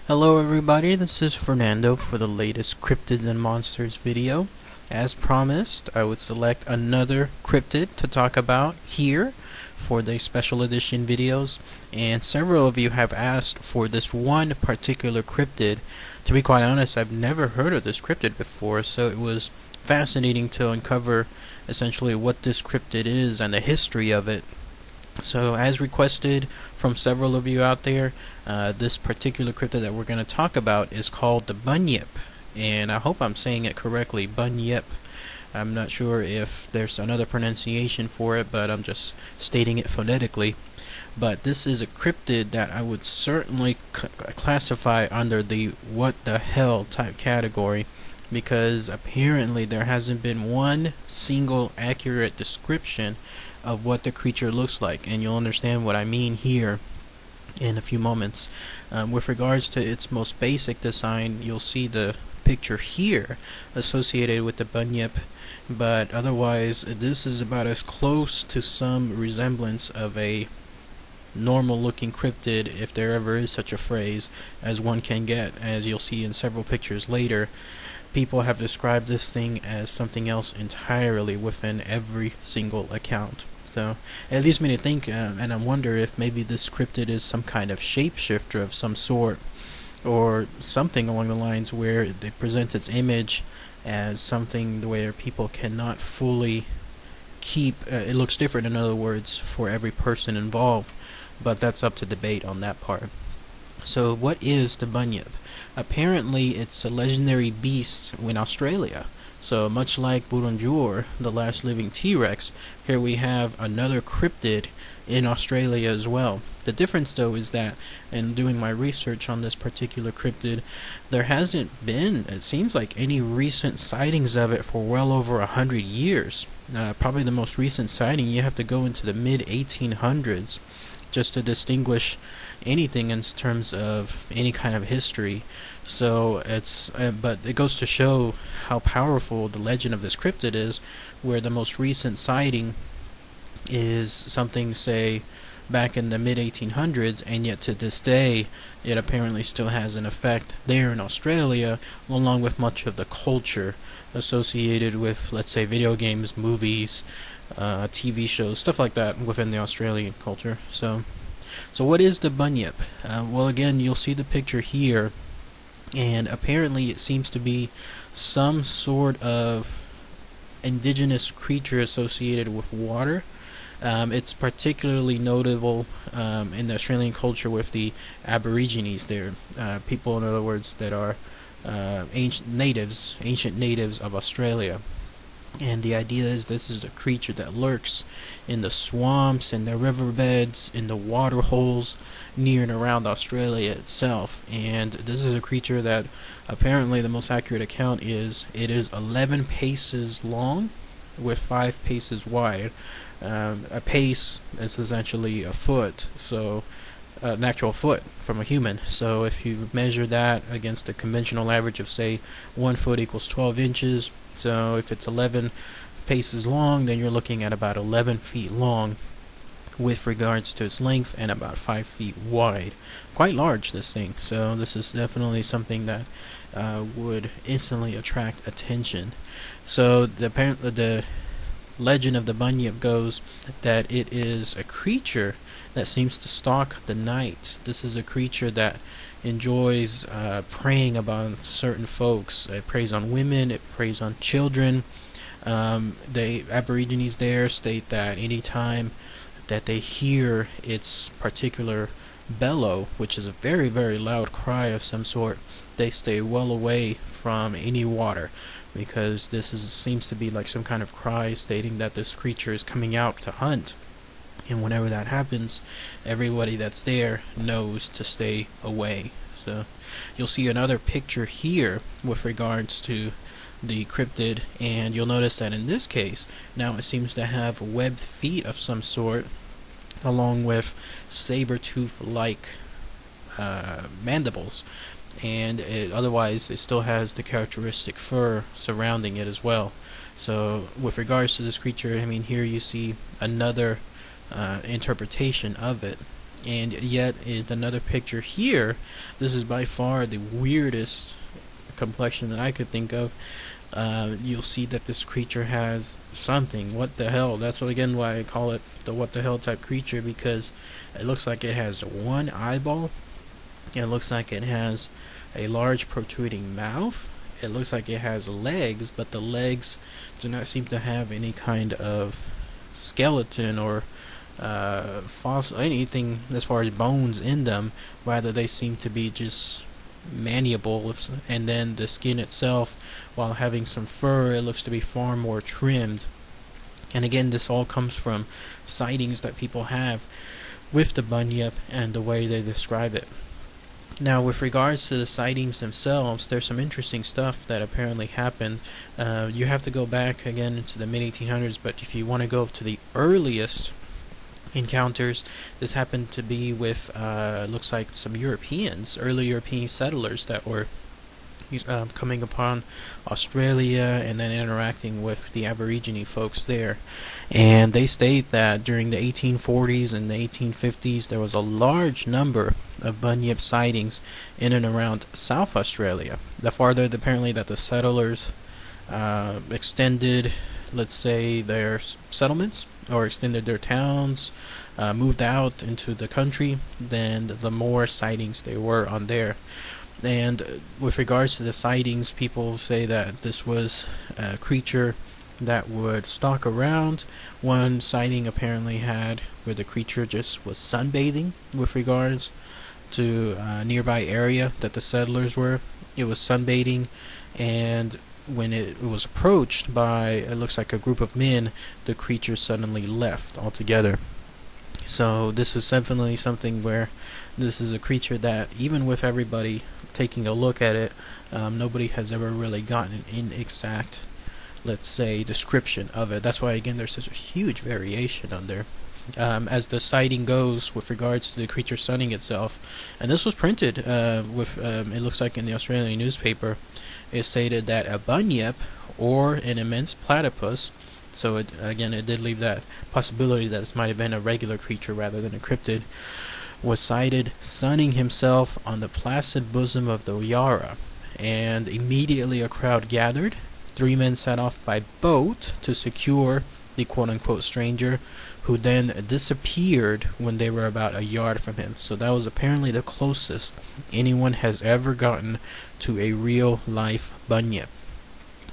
Hello everybody, this is Fernando for the latest Cryptids and Monsters video. As promised, I would select another cryptid to talk about here for the special edition videos, and several of you have asked for this one particular cryptid. To be quite honest, I've never heard of this cryptid before, so it was fascinating to uncover essentially what this cryptid is and the history of it. So, as requested from several of you out there, this particular cryptid that we're going to talk about is called the Bunyip, and I hope I'm saying it correctly, Bunyip. I'm not sure if there's another pronunciation for it, but I'm just stating it phonetically. But this is a cryptid that I would certainly classify under the what the hell type category, because apparently there hasn't been one single accurate description of what the creature looks like, and you'll understand what I mean here in a few moments. With regards to its most basic design, you'll see the picture here associated with the Bunyip, but otherwise this is about as close to some resemblance of a normal looking cryptid, if there ever is such a phrase, as one can get. As you'll see in several pictures later, people have described this thing as something else entirely within every single account. So it leads me to think, and I wonder if maybe this cryptid is some kind of shapeshifter of some sort, or something along the lines where it presents its image as something where people cannot fully keep, it looks different, in other words, for every person involved, but that's up to debate on that part. So what is the Bunyip? Apparently it's a legendary beast in Australia. So much like Bunyip, the last living T-Rex, here we have another cryptid in Australia as well. The difference though is that in doing my research on this particular cryptid, there hasn't been, it seems like, any recent sightings of it for well over 100 years. Probably the most recent sighting, you have to go into the mid-1800s just to distinguish anything in terms of any kind of history. So it's but it goes to show how powerful the legend of this cryptid is, where the most recent sighting is something, say, back in the mid-1800s, and yet to this day it apparently still has an effect there in Australia, along with much of the culture associated with, let's say, video games, movies, TV shows, stuff like that within the Australian culture. So what is the Bunyip? Well, again, you'll see the picture here, and apparently it seems to be some sort of indigenous creature associated with water. It's particularly notable in the Australian culture with the Aborigines there, people, in other words, that are ancient natives of Australia. And the idea is this is a creature that lurks in the swamps, in the riverbeds, in the water holes near and around Australia itself. And this is a creature that apparently the most accurate account is it is 11 paces long with 5 paces wide. A pace is essentially a foot, so an actual foot from a human. So if you measure that against a conventional average of, say, 1 foot equals 12 inches, so if it's 11 paces long, then you're looking at about 11 feet long with regards to its length, and about 5 feet wide. Quite large, this thing. So this is definitely something that would instantly attract attention. So the legend of the Bunyip goes that it is a creature that seems to stalk the night. This is a creature that enjoys preying upon certain folks. It preys on women, it preys on children. The Aborigines there state that any time that they hear its particular bellow, which is a very, very loud cry of some sort, they stay well away from any water, because this seems to be like some kind of cry stating that this creature is coming out to hunt. And whenever that happens, everybody that's there knows to stay away. So you'll see another picture here with regards to the cryptid, and you'll notice that in this case, now it seems to have webbed feet of some sort, along with saber-tooth-like mandibles. And otherwise it still has the characteristic fur surrounding it as well. So with regards to this creature, I mean, here you see another interpretation of it. And yet, in another picture here, this is by far the weirdest complexion that I could think of. You'll see that this creature has something. What the hell? That's again why I call it the what the hell type creature, because it looks like it has one eyeball. It looks like it has a large protruding mouth. It looks like it has legs, but the legs do not seem to have any kind of skeleton or fossil, anything as far as bones in them. Rather, they seem to be just mandible, and then the skin itself, while having some fur, it looks to be far more trimmed. And again, this all comes from sightings that people have with the bunyip and the way they describe it. Now, with regards to the sightings themselves, there's some interesting stuff that apparently happened. You have to go back again into the mid-1800s, but if you want to go to the earliest encounters, this happened to be with looks like some early European settlers that were coming upon Australia and then interacting with the Aborigine folks there. And they state that during the 1840s and the 1850s there was a large number of bunyip sightings in and around South Australia. The farther apparently that the settlers extended, let's say, their settlements or extended their towns, moved out into the country, then the more sightings there were on there. And with regards to the sightings, people say that this was a creature that would stalk around. One sighting apparently had where the creature just was sunbathing with regards to a nearby area that the settlers were. It was sunbathing, and when it was approached by, it looks like a group of men, the creature suddenly left altogether. So this is definitely something where this is a creature that, even with everybody taking a look at it, nobody has ever really gotten an exact, let's say, description of it. That's why, again, there's such a huge variation on there. As the sighting goes with regards to the creature sunning itself, and this was printed it looks like in the Australian newspaper, it stated that a bunyip or an immense platypus, so it did leave that possibility that this might have been a regular creature rather than a cryptid, was sighted sunning himself on the placid bosom of the Yarra. And immediately a crowd gathered. 3 men set off by boat to secure the quote-unquote stranger, who then disappeared when they were about a yard from him. So that was apparently the closest anyone has ever gotten to a real-life bunyip.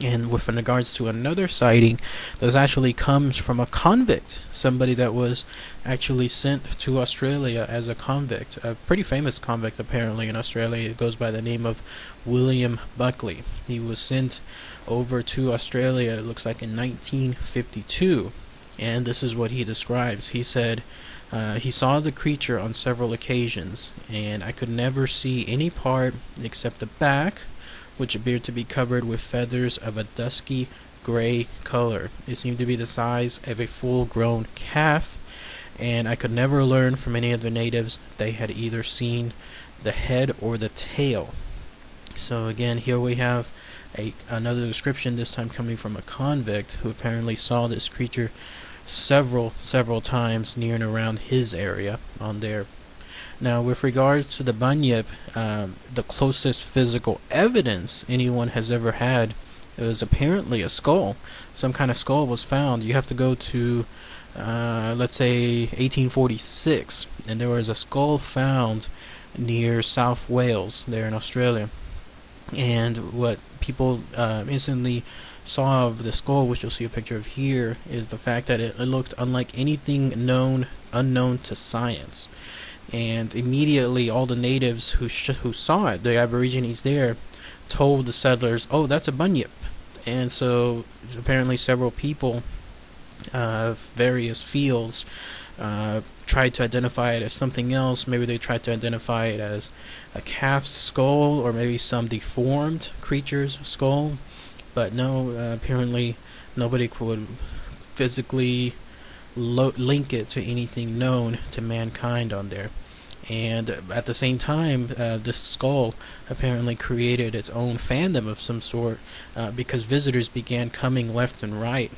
And with regards to another sighting, this actually comes from a convict, somebody that was actually sent to Australia as a convict, a pretty famous convict apparently in Australia. It goes by the name of William Buckley. He was sent over to Australia, it looks like in 1952, and this is what he describes. He said, he saw the creature on several occasions, and I could never see any part except the back, which appeared to be covered with feathers of a dusky gray color. It seemed to be the size of a full-grown calf, and I could never learn from any of the natives that they had either seen the head or the tail. So again, here we have another description, this time coming from a convict who apparently saw this creature several times near and around his area on there. Now, with regards to the bunyip, the closest physical evidence anyone has ever had is apparently a skull. Some kind of skull was found. You have to go to, let's say, 1846, and there was a skull found near South Wales, there in Australia. And what people instantly saw of the skull, which you'll see a picture of here, is the fact that it looked unlike anything unknown to science. And immediately all the natives who saw it, the Aborigines there, told the settlers, "Oh, that's a bunyip." And so apparently several people of various fields tried to identify it as something else. Maybe they tried to identify it as a calf's skull, or maybe some deformed creature's skull. But no, apparently nobody could physically link it to anything known to mankind on there. And at the same time, this skull apparently created its own fandom of some sort, because visitors began coming left and right.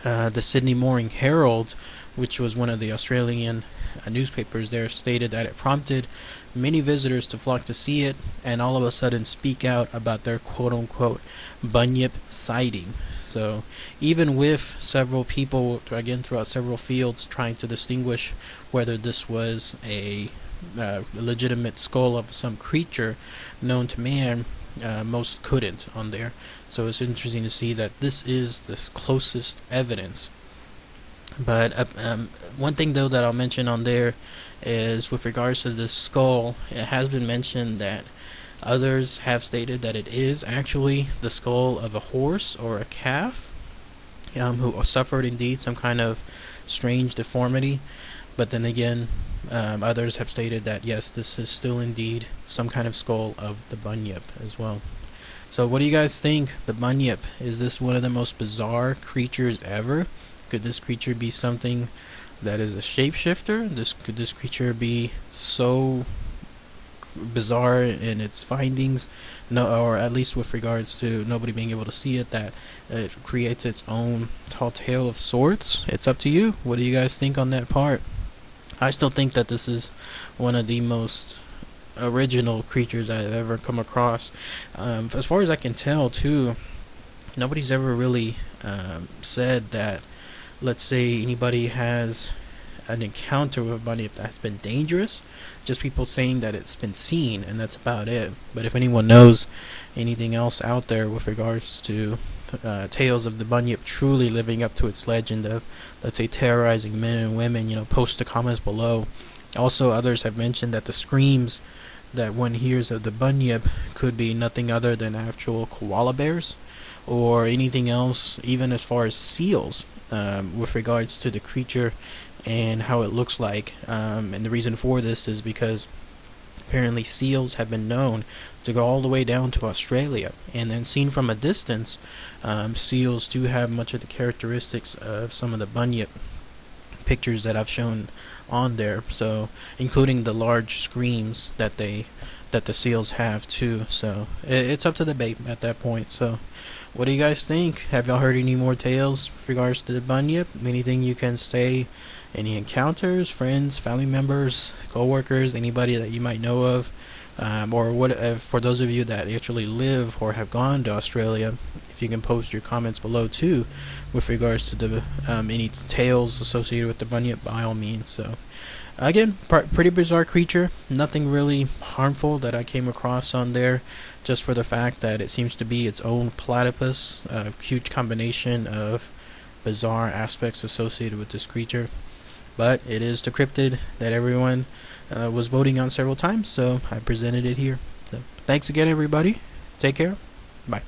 The Sydney Morning Herald, which was one of the Australian newspapers there stated that it prompted many visitors to flock to see it and all of a sudden speak out about their quote-unquote Bunyip sighting. So even with several people, again throughout several fields, trying to distinguish whether this was a legitimate skull of some creature known to man, most couldn't on there. So it's interesting to see that this is the closest evidence. But one thing though that I'll mention on there is with regards to the skull, it has been mentioned that others have stated that it is actually the skull of a horse or a calf who suffered indeed some kind of strange deformity. But then again, others have stated that yes, this is still indeed some kind of skull of the Bunyip as well. So what do you guys think? The Bunyip, is this one of the most bizarre creatures ever? Could this creature be something that is a shapeshifter? Could this creature be so bizarre in its findings, or at least with regards to nobody being able to see it, that it creates its own tall tale of sorts? It's up to you. What do you guys think on that part? I still think that this is one of the most original creatures I've ever come across. As far as I can tell too, nobody's ever really said that, let's say anybody has an encounter with a Bunyip that's been dangerous. Just people saying that it's been seen, and that's about it. But if anyone knows anything else out there with regards to tales of the Bunyip truly living up to its legend of, let's say, terrorizing men and women, post the comments below. Also, others have mentioned that the screams that one hears of the Bunyip could be nothing other than actual koala bears or anything else, even as far as seals, with regards to the creature and how it looks like. And the reason for this is because apparently seals have been known to go all the way down to Australia, and then seen from a distance, seals do have much of the characteristics of some of the Bunyip pictures that I've shown on there, so including the large screams that the seals have too. So it's up to the debate at that point. So what do you guys think? Have y'all heard any more tales with regards to the Bunyip? Anything you can say? Any encounters, friends, family members, co-workers, anybody that you might know of, or what? For those of you that actually live or have gone to Australia, if you can post your comments below too, with regards to the any tales associated with the Bunyip, by all means. So again, pretty bizarre creature. Nothing really harmful that I came across on there, just for the fact that it seems to be its own platypus, a huge combination of bizarre aspects associated with this creature. But it is the cryptid that everyone was voting on several times, so I presented it here. So thanks again, everybody. Take care. Bye.